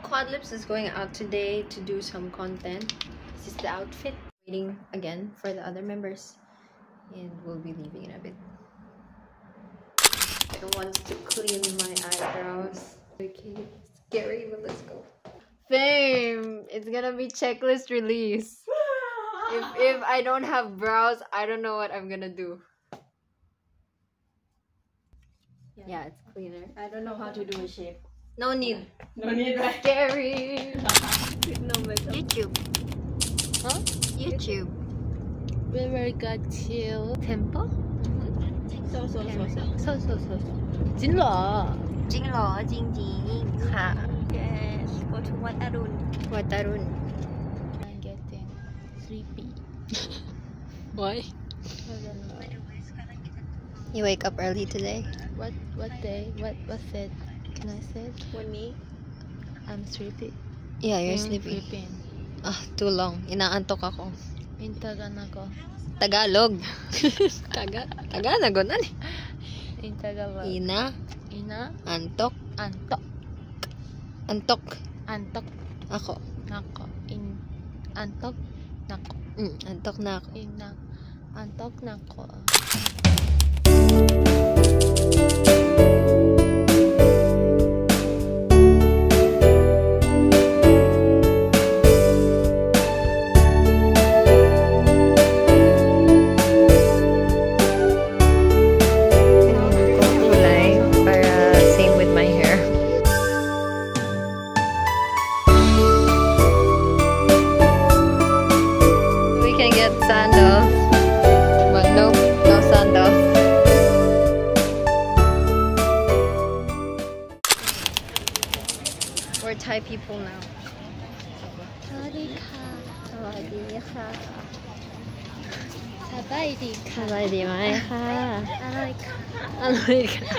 Quad Lips is going out today to do some content. This is the outfit. Waiting again for the other members. And we'll be leaving in a bit. I don't want to clean my eyebrows. Okay, scary, but let's go. Fame! It's gonna be checklist release. If I don't have brows, I don't know what I'm gonna do. Yeah, it's cleaner. I don't know how to do a shape. No need. No need, right? Scary. No matter. YouTube. Huh? YouTube. River got chill tempo. So. 진로. จริงเหรอจริงๆค่ะ Yes, go to Wat Arun. วัดตารุณ I'm getting sleepy. Why? I don't know. You wake up early today? What day? What said? Can I say? One me. I'm sleepy. Yeah, you're I'm sleeping. sleeping. Ah, too long. Inaantok ako. Intagan ako. Tagalog. Tagalog na ni. In Tagalog. Ina. Antok. Antok. Antok. Antok Ako. nako. Antok nako. Antok na ako. Antok nako. Sandals, but nope, no sandals. We're Thai people now. Sawadika. Sawadika. Sabaidika. สบายดีไหมคะ Aloika. อร่อยค่ะ